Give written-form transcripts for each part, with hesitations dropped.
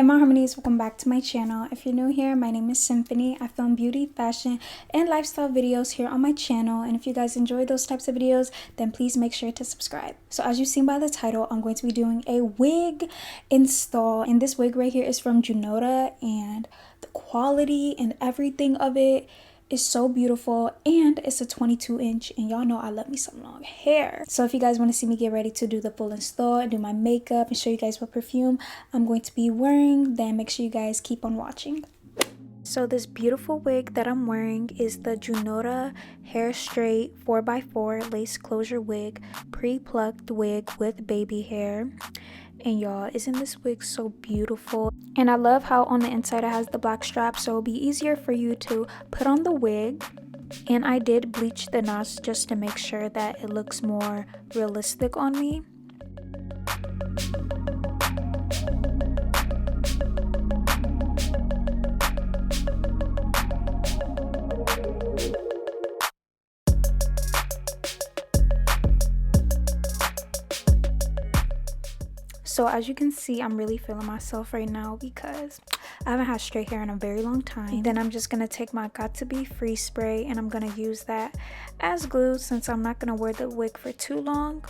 my harmonies, welcome back to my channel. If you're new here, my name is Symphony. I film beauty, fashion, and lifestyle videos here on my channel, and if you guys enjoy those types of videos, then please make sure to subscribe. So as you've seen by the title, I'm going to be doing a wig install, and this wig right here is from Junoda, and the quality and everything of it is so beautiful, and it's a 22-inch, and y'all know I love me some long hair. So if you guys want to see me get ready to do the full install and do my makeup and show you guys what perfume I'm going to be wearing, then make sure you guys keep on watching. So this beautiful wig that I'm wearing is the Junoda Hair Straight 4x4 lace closure wig, pre-plucked wig with baby hair. And y'all, isn't this wig so beautiful? And I love how on the inside it has the black strap, so it'll be easier for you to put on the wig. And I did bleach the knots just to make sure that it looks more realistic on me. So as you can see, I'm really feeling myself right now because I haven't had straight hair in a very long time. Then I'm just going to take my Got To Be Free spray and I'm going to use that as glue since I'm not going to wear the wig for too long.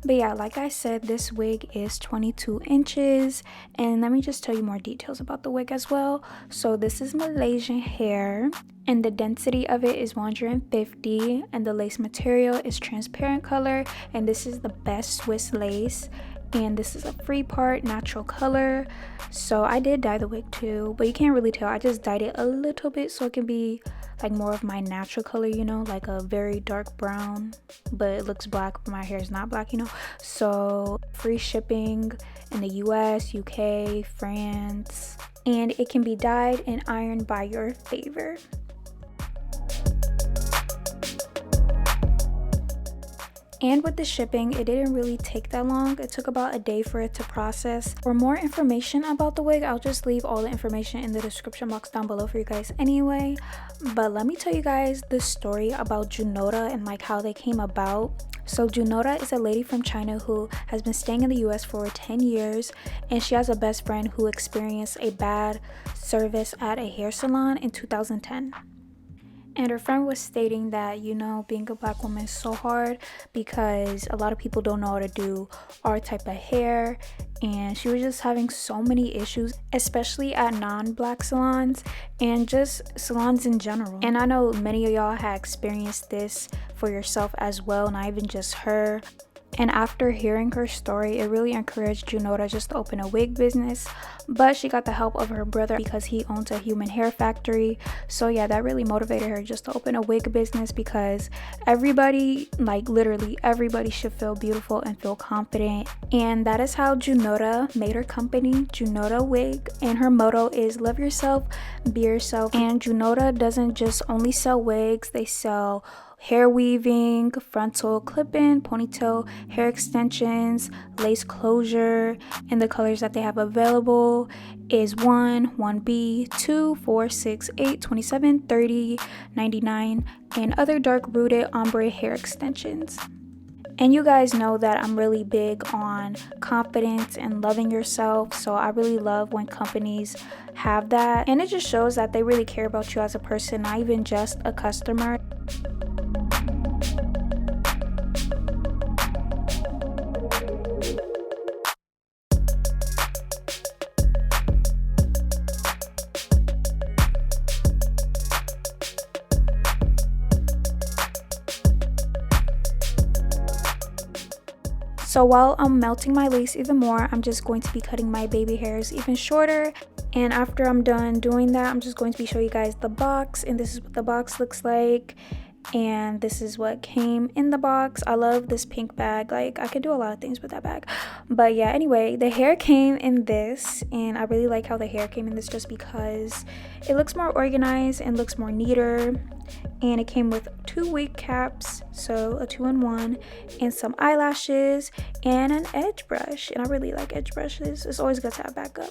But yeah, like I said, this wig is 22 inches. And let me just tell you more details about the wig as well. So this is Malaysian hair and the density of it is 150 and the lace material is transparent color. And this is the best Swiss lace. And this is a free part natural color. So I did dye the wig too, but you can't really tell. I just dyed it a little bit so it can be like more of my natural color, you know, like a very dark brown, but it looks black but my hair is not black, you know. So free shipping in the US, UK, France, and it can be dyed and ironed by your favor. And with the shipping, it didn't really take that long. It took about a day for it to process. For more information about the wig, I'll just leave all the information in the description box down below for you guys anyway. But let me tell you guys the story about Junoda and like how they came about. So Junoda is a lady from China who has been staying in the US for 10 years, and she has a best friend who experienced a bad service at a hair salon in 2010. And her friend was stating that, you know, being a black woman is so hard because a lot of people don't know how to do our type of hair. And she was just having so many issues, especially at non-black salons and just salons in general. And I know many of y'all have experienced this for yourself as well, not even just her. And after hearing her story, it really encouraged Junoda just to open a wig business. But she got the help of her brother because he owns a human hair factory. So yeah, that really motivated her just to open a wig business because everybody, like literally everybody, should feel beautiful and feel confident. And that is how Junoda made her company, JunodaWig. And her motto is love yourself, be yourself. And Junoda doesn't just only sell wigs, they sell hair weaving, frontal clip-in, ponytail, hair extensions, lace closure, and the colors that they have available is 1, 1B, 2, 4, 6, 8, 27, 30, 99, and other dark rooted ombre hair extensions. And you guys know that I'm really big on confidence and loving yourself, so I really love when companies have that, and it just shows that they really care about you as a person, not even just a customer. So while I'm melting my lace even more, I'm just going to be cutting my baby hairs even shorter. And after I'm done doing that, I'm just going to be showing you guys the box. And this is what the box looks like. And this is what came in the box. I love this pink bag. Like, I could do a lot of things with that bag. But yeah, anyway, the hair came in this. And I really like how the hair came in this just because it looks more organized and looks more neater. And it came with 2 wig caps, so a 2-in-1, and some eyelashes and an edge brush. And I really like edge brushes. It's always good to have backup.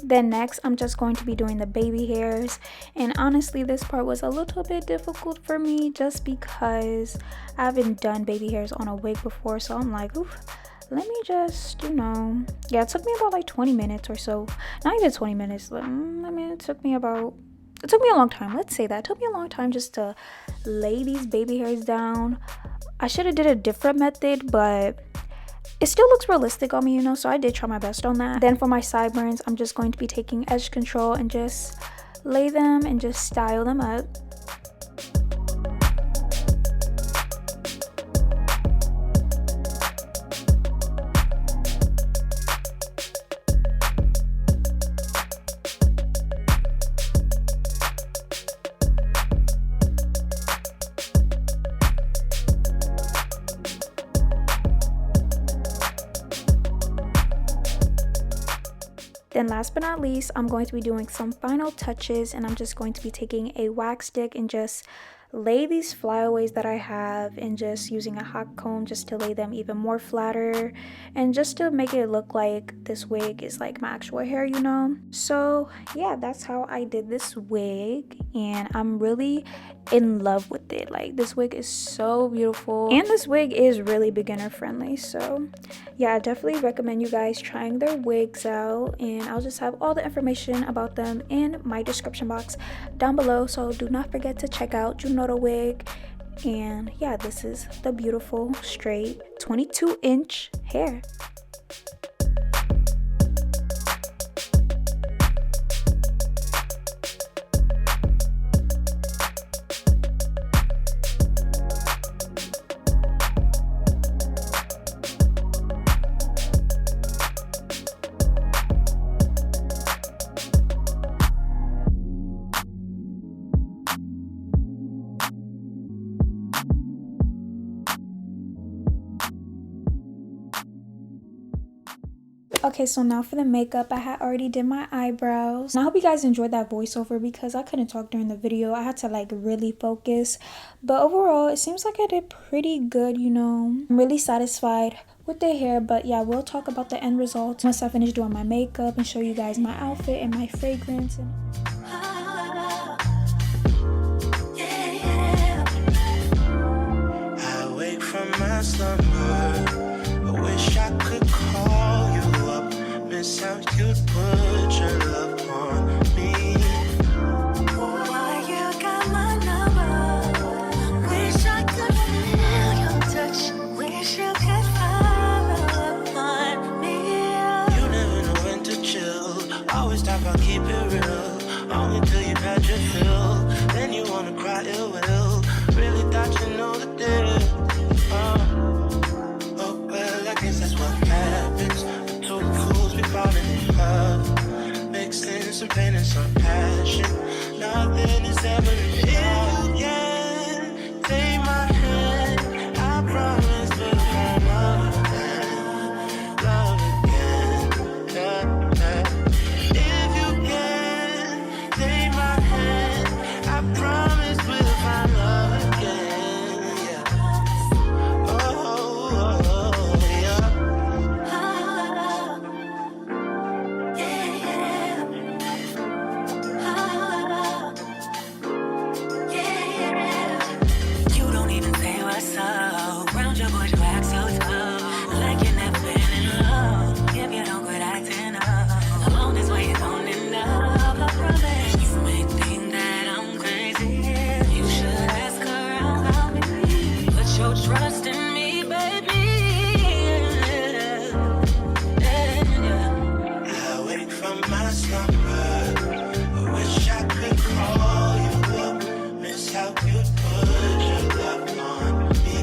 Then next, I'm just going to be doing the baby hairs, and honestly this part was a little bit difficult for me just because I haven't done baby hairs on a wig before. So I'm like, oof, let me just, you know, yeah, it took me about like 20 minutes or so. Not even 20 minutes. I mean, it took me a long time. Let's say that. It took me a long time just to lay these baby hairs down. I should have did a different method, but it still looks realistic on me, you know, so I did try my best on that. Then for my sideburns, I'm just going to be taking edge control and just lay them and just style them up. Then last but not least, I'm going to be doing some final touches, and I'm just going to be taking a wax stick and just lay these flyaways that I have, and just using a hot comb just to lay them even more flatter and just to make it look like this wig is like my actual hair, you know. So yeah, that's how I did this wig, and I'm really in love with it. Like, this wig is so beautiful, and this wig is really beginner friendly. So yeah, I definitely recommend you guys trying their wigs out, and I'll just have all the information about them in my description box down below. So do not forget to check out JunodaWig. And yeah, this is the beautiful straight 22-inch hair. Okay, so now for the makeup. I had already did my eyebrows, and I hope you guys enjoyed that voiceover because I couldn't talk during the video. I had to like really focus, but overall it seems like I did pretty good, you know. I'm really satisfied with the hair, but yeah, we'll talk about the end result once I finish doing my makeup and show you guys my outfit and my fragrance. I wake from my slumber, I wish I could call you up, miss how you'd put your love on me. Why you got my number? Wish I could feel your touch, wish you could follow on me. You never know when to chill, always talk about keep it real, only till you've had your fill, then you wanna cry ill will. Really thought you know the deal. Oh well, I guess that's what happens. Two fools be falling in love, mixing some pain and some passion. Nothing is ever real. Yeah, take my hand, I promise we'll fall love again, love again. Yeah. If you can, take my hand, I promise we'll find love again. Yeah. Oh, yeah. You don't even say what's up. Round your bush, back so tough, like you never been in love. If you don't quit acting up, along this way it's on enough. I promise. You may think that I'm crazy. You should ask around about me. Put your trust in me, baby. I wake from my slumber, I wish I could call you up, miss how you put your love on me.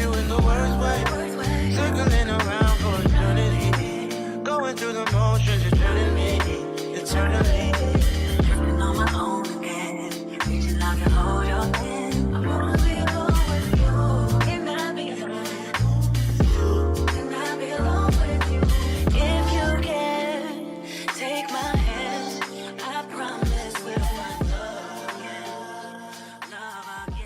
you in the worst way. Circling around for eternity. Going through the motions, you're turning me eternally. Turning on my own again. Reaching out to hold your hand. I wanna be alone with you. Can I be alone? Can I be alone with you? If you can, take my hand. I promise we'll find love again. Love again.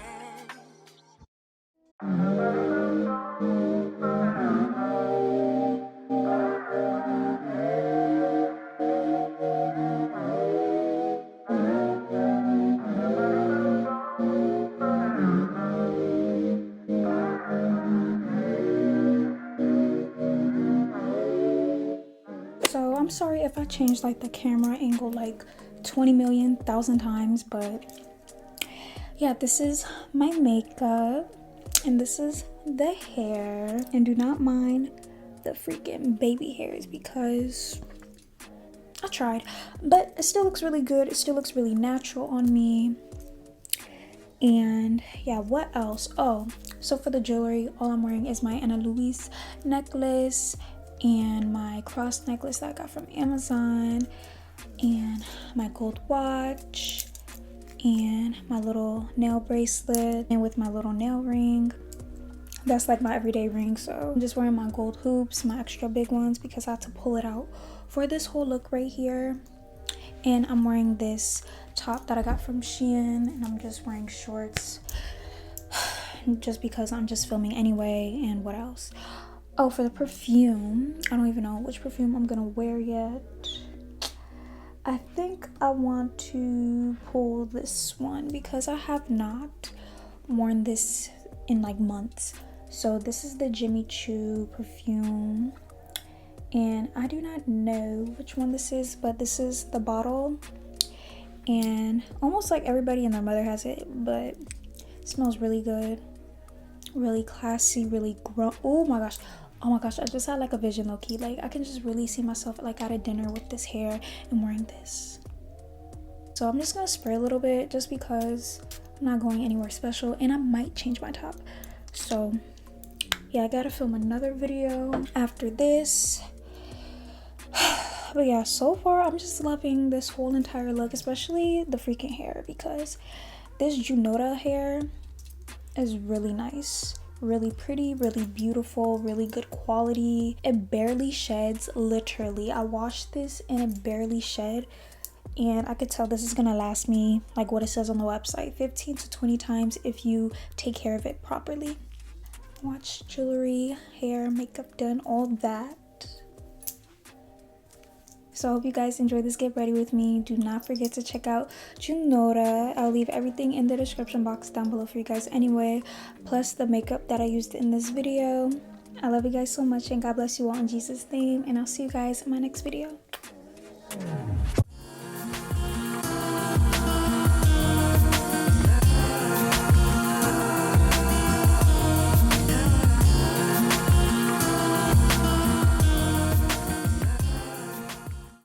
So I'm sorry if I changed like the camera angle like 20 million thousand times, but yeah, this is my makeup and this is the hair. And do not mind the freaking baby hairs because I tried, but it still looks really good. It still looks really natural on me. And yeah, what else? Oh, so for the jewelry, all I'm wearing is my Ana Luis necklace and my cross necklace that I got from Amazon, and my gold watch, and my little nail bracelet, and with my little nail ring. That's like my everyday ring. So I'm just wearing my gold hoops, my extra big ones, because I had to pull it out for this whole look right here. And I'm wearing this top that I got from SHEIN, and I'm just wearing shorts just because I'm just filming anyway. And what else? Oh, for the perfume, I don't even know which perfume I'm gonna wear yet. I think I want to pull this one because I have not worn this in like months. So this is the Jimmy Choo perfume, and I do not know which one this is, but this is the bottle, and almost like everybody and their mother has it, but it smells really good, really classy, really grown. Oh my gosh, I just had like a vision, low-key. Like I can just really see myself like at a dinner with this hair and wearing this. So I'm just gonna spray a little bit just because I'm not going anywhere special, and I might change my top. So yeah, I gotta film another video after this. But yeah, so far I'm just loving this whole entire look, especially the freaking hair, because this Junoda hair is really nice, really pretty, really beautiful, really good quality. It barely sheds, literally. I washed this and it barely shed, and I could tell this is gonna last me, like what it says on the website, 15 to 20 times if you take care of it properly. Watch jewelry, hair, makeup done, all that. So I hope you guys enjoyed this get ready with me. Do not forget to check out Junoda. I'll leave everything in the description box down below for you guys anyway, plus the makeup that I used in this video. I love you guys so much, and God bless you all in Jesus' name, and I'll see you guys in my next video.